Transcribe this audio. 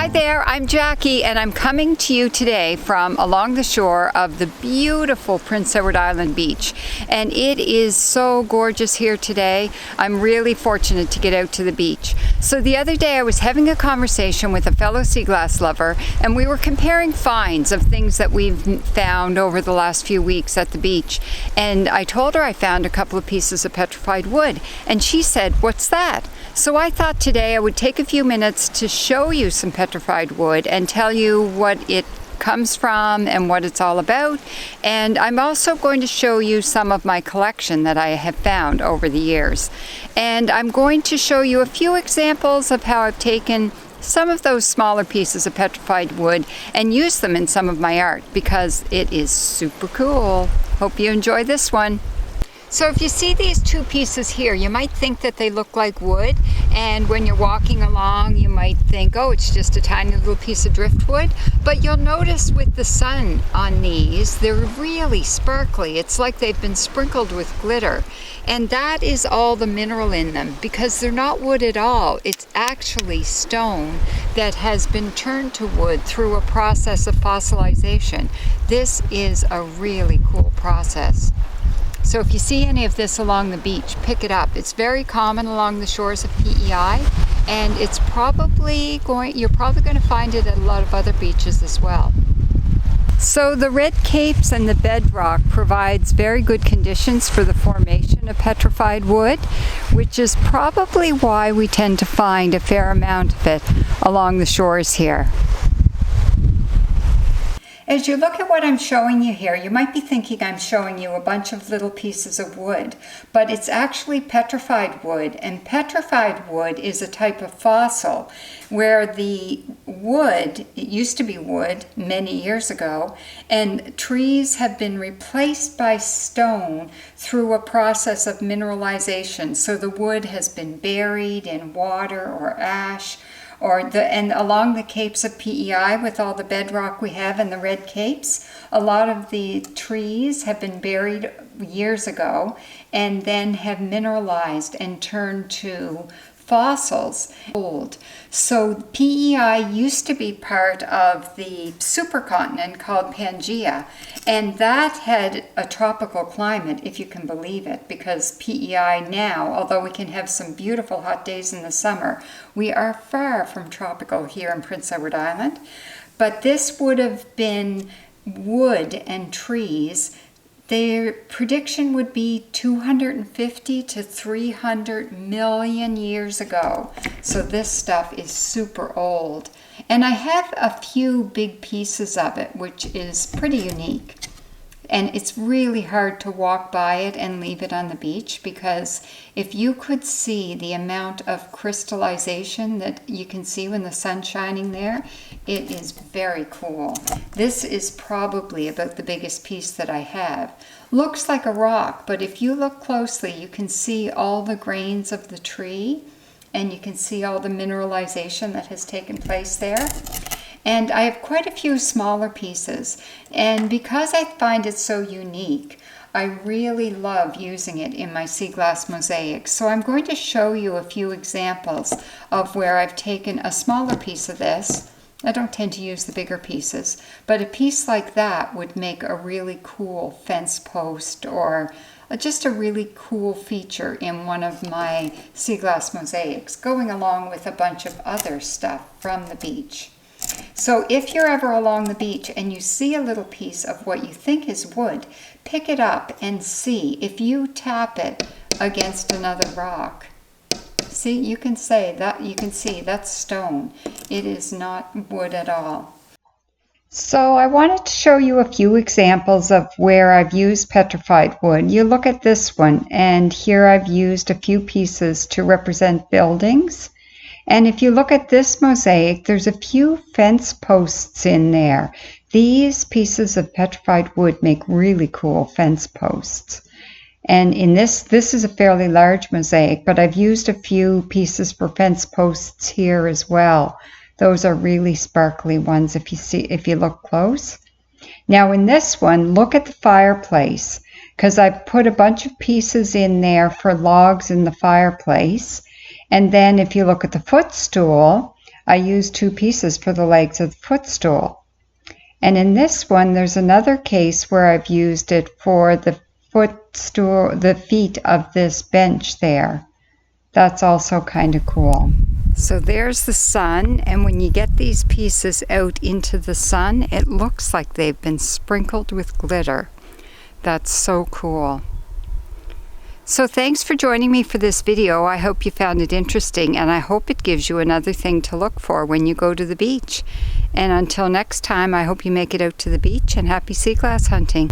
Hi there, I'm Jackie and I'm coming to you today from along the shore of the beautiful Prince Edward Island beach. And it is so gorgeous here today. I'm really fortunate to get out to the beach. So the other day I was having a conversation with a fellow sea glass lover and we were comparing finds of things that we've found over the last few weeks at the beach. And I told her I found a couple of pieces of petrified wood and she said, "What's that?" So I thought today I would take a few minutes to show you some petrified wood and tell you what it comes from and what it's all about. And I'm also going to show you some of my collection that I have found over the years. And I'm going to show you a few examples of how I've taken some of those smaller pieces of petrified wood and used them in some of my art because it is super cool. Hope you enjoy this one. So if you see these two pieces here, you might think that they look like wood, and when you're walking along you might think, oh, it's just a tiny little piece of driftwood, but you'll notice with the sun on these, they're really sparkly. It's like they've been sprinkled with glitter, and that is all the mineral in them because they're not wood at all. It's actually stone that has been turned to wood through a process of fossilization. This is a really cool process. So if you see any of this along the beach, pick it up. It's very common along the shores of PEI, and you're probably going to find it at a lot of other beaches as well. So the red capes and the bedrock provides very good conditions for the formation of petrified wood, which is probably why we tend to find a fair amount of it along the shores here. As you look at what I'm showing you here, you might be thinking I'm showing you a bunch of little pieces of wood, but it's actually petrified wood, and petrified wood is a type of fossil where the wood, it used to be wood many years ago, and trees have been replaced by stone through a process of mineralization. So the wood has been buried in water or ash, and along the capes of PEI with all the bedrock we have and the red capes, a lot of the trees have been buried years ago and then have mineralized and turned to fossils. Old. So PEI used to be part of the supercontinent called Pangaea, and that had a tropical climate, if you can believe it, because PEI now, although we can have some beautiful hot days in the summer, we are far from tropical here in Prince Edward Island. But this would have been wood and trees. Their prediction would be 250 to 300 million years ago. So this stuff is super old. And I have a few big pieces of it, which is pretty unique. And it's really hard to walk by it and leave it on the beach because if you could see the amount of crystallization that you can see when the sun's shining there, it is very cool. This is probably about the biggest piece that I have. Looks like a rock, but if you look closely, you can see all the grains of the tree and you can see all the mineralization that has taken place there. And I have quite a few smaller pieces, and because I find it so unique, I really love using it in my sea glass mosaics. So I'm going to show you a few examples of where I've taken a smaller piece of this. I don't tend to use the bigger pieces, but a piece like that would make a really cool fence post or just a really cool feature in one of my sea glass mosaics, going along with a bunch of other stuff from the beach. So if you're ever along the beach and you see a little piece of what you think is wood, pick it up and see. If you tap it against another rock, see, you can see that's stone. It is not wood at all. So I wanted to show you a few examples of where I've used petrified wood. You look at this one, and here I've used a few pieces to represent buildings. And if you look at this mosaic, there's a few fence posts in there. These pieces of petrified wood make really cool fence posts. And in this is a fairly large mosaic, but I've used a few pieces for fence posts here as well. Those are really sparkly ones if you look close. Now in this one, look at the fireplace, because I've put a bunch of pieces in there for logs in the fireplace. And then if you look at the footstool, I used 2 pieces for the legs of the footstool. And in this one, there's another case where I've used it for the footstool, the feet of this bench there. That's also kind of cool. So there's the sun, and when you get these pieces out into the sun, it looks like they've been sprinkled with glitter. That's so cool. So thanks for joining me for this video. I hope you found it interesting, and I hope it gives you another thing to look for when you go to the beach. And until next time, I hope you make it out to the beach, and happy sea glass hunting.